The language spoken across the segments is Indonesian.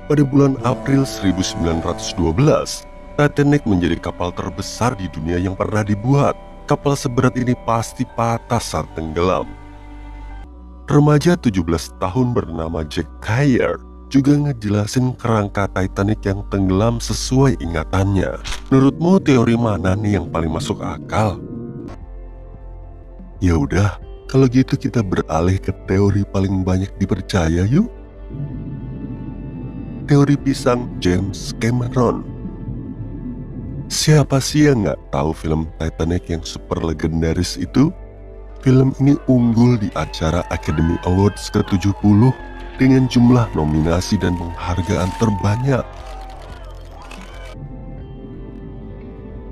Pada bulan April 1912, Titanic menjadi kapal terbesar di dunia yang pernah dibuat. Kapal seberat ini pasti patah saat tenggelam. Remaja 17 tahun bernama Jack Thayer juga ngejelasin kerangka Titanic yang tenggelam sesuai ingatannya. Menurutmu teori mana nih yang paling masuk akal? Ya udah, kalau gitu kita beralih ke teori paling banyak dipercaya yuk. Teori pisang James Cameron. Siapa sih yang nggak tahu film Titanic yang super legendaris itu? Film ini unggul di acara Academy Awards ke-70 dengan jumlah nominasi dan penghargaan terbanyak.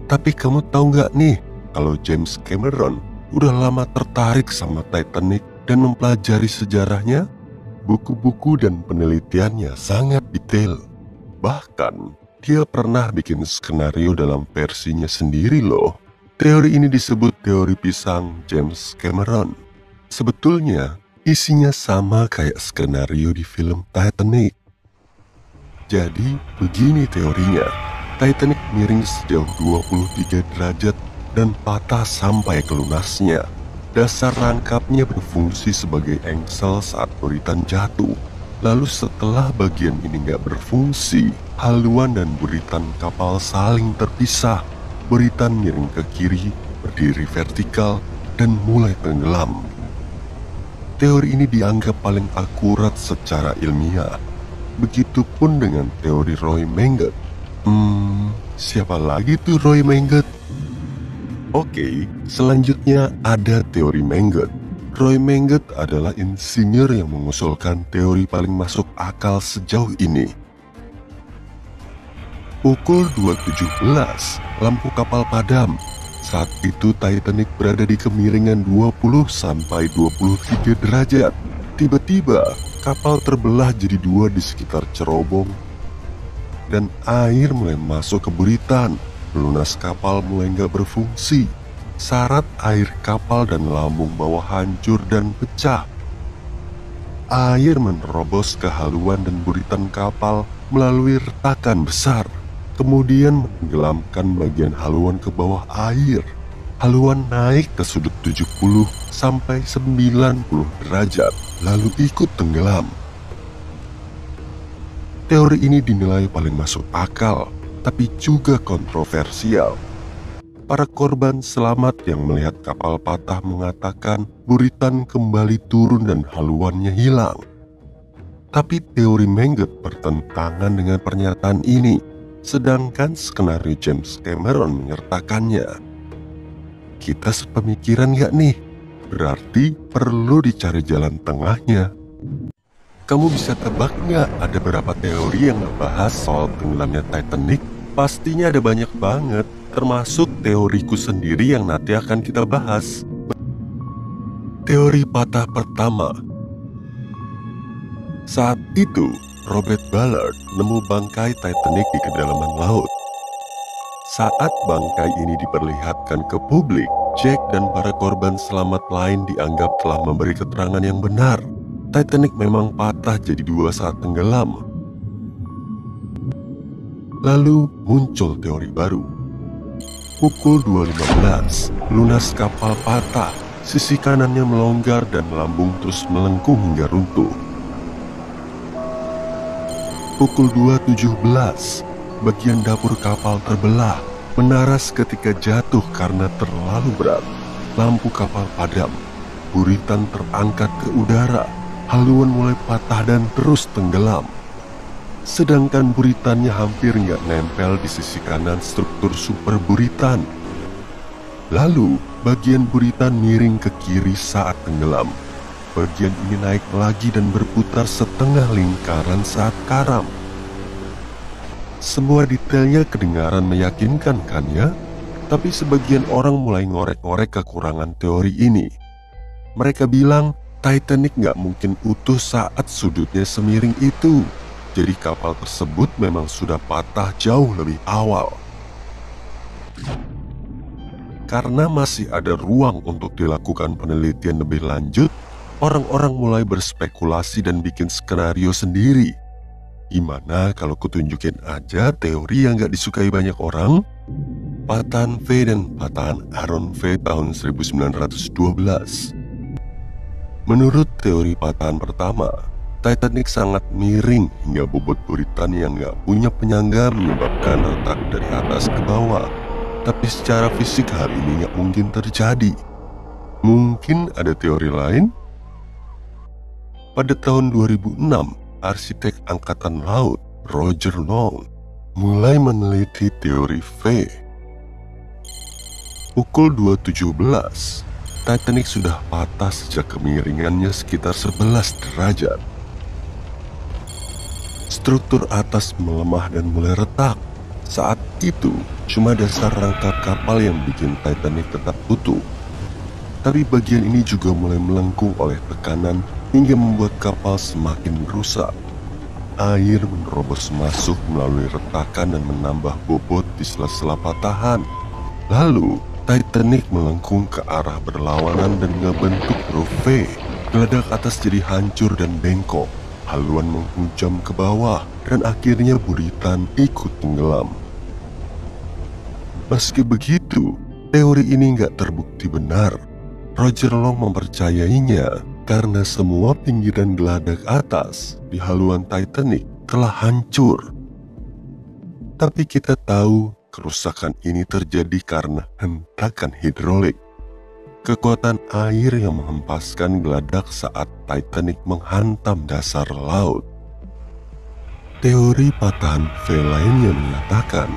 Tapi kamu tahu nggak nih, kalau James Cameron udah lama tertarik sama Titanic dan mempelajari sejarahnya? Buku-buku dan penelitiannya sangat detail. Bahkan, dia pernah bikin skenario dalam versinya sendiri loh. Teori ini disebut teori pisang James Cameron. Sebetulnya, isinya sama kayak skenario di film Titanic. Jadi, begini teorinya. Titanic miring sejauh 23 derajat dan patah sampai ke lunasnya. Dasar rangkapnya berfungsi sebagai engsel saat buritan jatuh. Lalu setelah bagian ini nggak berfungsi, haluan dan buritan kapal saling terpisah. Buritan miring ke kiri, berdiri vertikal, dan mulai tenggelam. Teori ini dianggap paling akurat secara ilmiah. Begitupun dengan teori Roy Menget. Siapa lagi tuh Roy Menget? Oke, selanjutnya ada teori Menget. Roy Menget adalah insinyur yang mengusulkan teori paling masuk akal sejauh ini. Pukul 2.17, lampu kapal padam. Saat itu Titanic berada di kemiringan 20-23 derajat. Tiba-tiba, kapal terbelah jadi dua di sekitar cerobong. Dan air mulai masuk ke buritan. Lunas kapal mulai nggak berfungsi. Sarat air kapal dan lambung bawah hancur dan pecah. Air menerobos ke haluan dan buritan kapal melalui retakan besar, kemudian menenggelamkan bagian haluan ke bawah air. Haluan naik ke sudut 70 sampai 90 derajat, lalu ikut tenggelam. Teori ini dinilai paling masuk akal, tapi juga kontroversial. Para korban selamat yang melihat kapal patah mengatakan buritan kembali turun dan haluannya hilang. Tapi teori Menget bertentangan dengan pernyataan ini, sedangkan skenario James Cameron menyertakannya. Kita sepemikiran gak nih? Berarti perlu dicari jalan tengahnya. Kamu bisa tebak gak ada berapa teori yang ngebahas soal tenggelamnya Titanic? Pastinya ada banyak banget, termasuk teoriku sendiri yang nanti akan kita bahas. Teori patah pertama. Saat itu, Robert Ballard nemu bangkai Titanic di kedalaman laut. Saat bangkai ini diperlihatkan ke publik, Jack dan para korban selamat lain dianggap telah memberi keterangan yang benar. Titanic memang patah jadi dua saat tenggelam. Lalu muncul teori baru. Pukul 2.15, lunas kapal patah, sisi kanannya melonggar dan lambung terus melengkung hingga runtuh. Pukul 2.17, bagian dapur kapal terbelah, menara seketika jatuh karena terlalu berat. Lampu kapal padam, buritan terangkat ke udara, haluan mulai patah dan terus tenggelam. Sedangkan buritannya hampir nggak nempel di sisi kanan struktur super buritan. Lalu, bagian buritan miring ke kiri saat tenggelam. Bagian ini naik lagi dan berputar setengah lingkaran saat karam. Semua detailnya kedengaran meyakinkan kan ya? Tapi sebagian orang mulai ngorek-ngorek kekurangan teori ini. Mereka bilang Titanic nggak mungkin utuh saat sudutnya semiring itu. Jadi kapal tersebut memang sudah patah jauh lebih awal. Karena masih ada ruang untuk dilakukan penelitian lebih lanjut, orang-orang mulai berspekulasi dan bikin skenario sendiri. Gimana kalau kutunjukin aja teori yang gak disukai banyak orang? Patahan V dan patahan Aaron V tahun 1912. Menurut teori patahan pertama, Titanic sangat miring hingga bobot buritan yang gak punya penyangga menyebabkan retak dari atas ke bawah. Tapi secara fisik hal ini gak mungkin terjadi. Mungkin ada teori lain? Pada tahun 2006, arsitek angkatan laut Roger Long mulai meneliti teori V. Pukul 2.17, Titanic sudah patah sejak kemiringannya sekitar 11 derajat. Struktur atas melemah dan mulai retak. Saat itu, cuma dasar rangkap kapal yang bikin Titanic tetap utuh. Tapi bagian ini juga mulai melengkung oleh tekanan hingga membuat kapal semakin rusak. Air menerobos masuk melalui retakan dan menambah bobot di sela-sela patahan. Lalu, Titanic melengkung ke arah berlawanan dan ngebentuk huruf V. Geladak atas jadi hancur dan bengkok. Haluan menghujam ke bawah dan akhirnya buritan ikut tenggelam. Meski begitu, teori ini nggak terbukti benar. Roger Long mempercayainya karena semua pinggiran geladak atas di haluan Titanic telah hancur. Tapi kita tahu kerusakan ini terjadi karena hentakan hidrolik. Kekuatan air yang menghempaskan geladak saat Titanic menghantam dasar laut. Teori patahan V lainnya menyatakan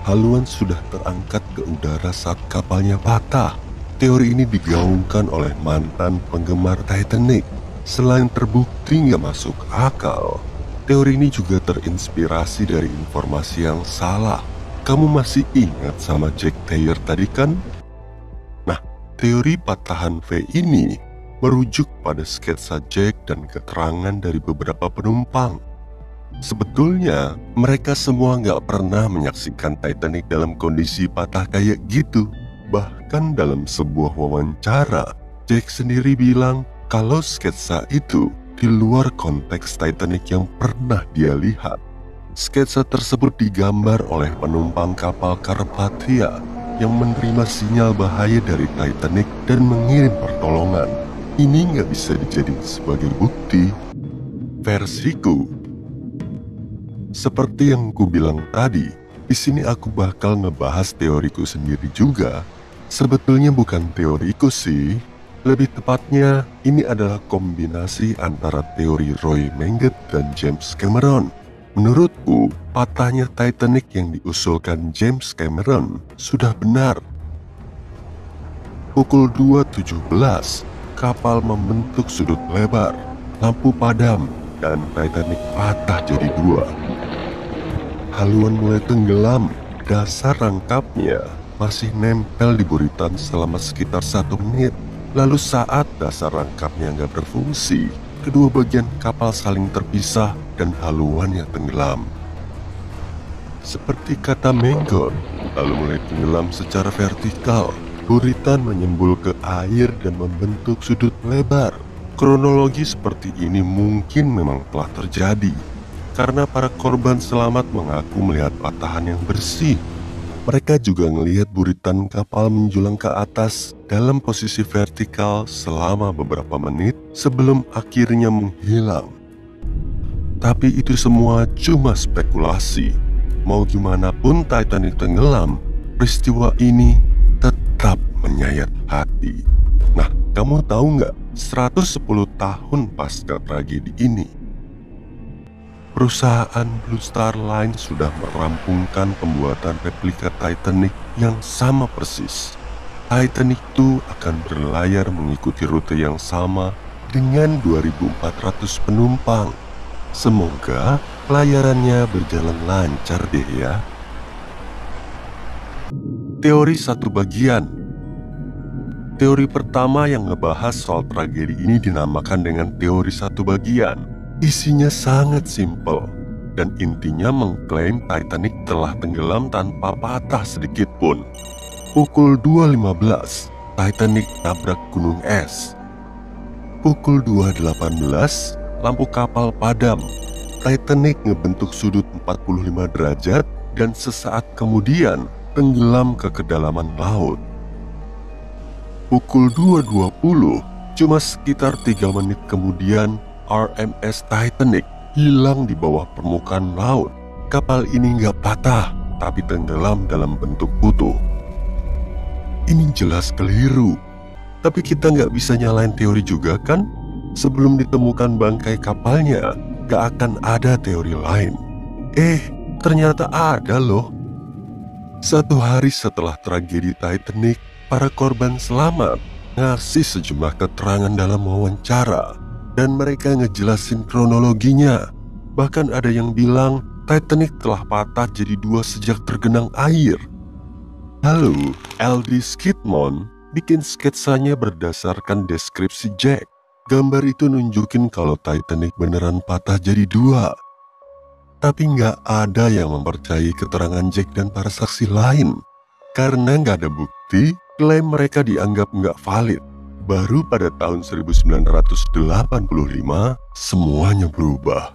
haluan sudah terangkat ke udara saat kapalnya patah. Teori ini digaungkan oleh mantan penggemar Titanic. Selain terbukti nggak masuk akal, teori ini juga terinspirasi dari informasi yang salah. Kamu masih ingat sama Jack Thayer tadi kan? Nah, teori patahan V ini merujuk pada sketsa Jack dan keterangan dari beberapa penumpang. Sebetulnya, mereka semua nggak pernah menyaksikan Titanic dalam kondisi patah kayak gitu. Bahkan dalam sebuah wawancara, Jack sendiri bilang kalau sketsa itu di luar konteks Titanic yang pernah dia lihat. Sketsa tersebut digambar oleh penumpang kapal Carpathia yang menerima sinyal bahaya dari Titanic dan mengirim pertolongan. Ini nggak bisa dijadikan sebagai bukti. Versiku, seperti yang ku bilang tadi, di sini aku bakal ngebahas teoriku sendiri juga. Sebetulnya bukan teoriku sih, lebih tepatnya ini adalah kombinasi antara teori Roy Menget dan James Cameron. Menurutku, patahnya Titanic yang diusulkan James Cameron sudah benar. Pukul 2.17, kapal membentuk sudut lebar, lampu padam, dan Titanic patah jadi dua. Haluan mulai tenggelam, dasar rangkapnya masih nempel di buritan selama sekitar 1 menit. Lalu saat dasar rangkapnya nggak berfungsi, kedua bagian kapal saling terpisah dan haluannya tenggelam. Seperti kata Mengot, lalu mulai tenggelam secara vertikal. Buritan menyembul ke air dan membentuk sudut lebar. Kronologi seperti ini mungkin memang telah terjadi, karena para korban selamat mengaku melihat patahan yang bersih. Mereka juga melihat buritan kapal menjulang ke atas dalam posisi vertikal selama beberapa menit sebelum akhirnya menghilang. Tapi itu semua cuma spekulasi. Mau gimana pun Titanic tenggelam, peristiwa ini tetap menyayat hati. Nah, kamu tahu nggak, 110 tahun pasca tragedi ini, perusahaan Blue Star Line sudah merampungkan pembuatan replika Titanic yang sama persis. Titanic 2 akan berlayar mengikuti rute yang sama dengan 2.400 penumpang. Semoga pelayarannya berjalan lancar deh ya. Teori satu bagian. Teori pertama yang ngebahas soal tragedi ini dinamakan dengan teori satu bagian. Isinya sangat simpel dan intinya mengklaim Titanic telah tenggelam tanpa patah sedikit pun. Pukul 2.15, Titanic nabrak gunung es. Pukul 2.18, lampu kapal padam. Titanic ngebentuk sudut 45 derajat dan sesaat kemudian tenggelam ke kedalaman laut. Pukul 2.20, cuma sekitar 3 menit kemudian, RMS Titanic hilang di bawah permukaan laut. Kapal ini nggak patah, tapi tenggelam dalam bentuk utuh. Ini jelas keliru. Tapi kita nggak bisa nyalain teori juga kan? Sebelum ditemukan bangkai kapalnya, gak akan ada teori lain. Ternyata ada loh. 1 hari setelah tragedi Titanic, para korban selamat ngasih sejumlah keterangan dalam wawancara. Dan mereka ngejelasin kronologinya. Bahkan ada yang bilang Titanic telah patah jadi 2 sejak tergenang air. Lalu, L.D. Skidmore bikin sketsanya berdasarkan deskripsi Jack. Gambar itu nunjukin kalau Titanic beneran patah jadi 2. Tapi nggak ada yang mempercayai keterangan Jack dan para saksi lain. Karena nggak ada bukti, klaim mereka dianggap nggak valid. Baru pada tahun 1985, semuanya berubah.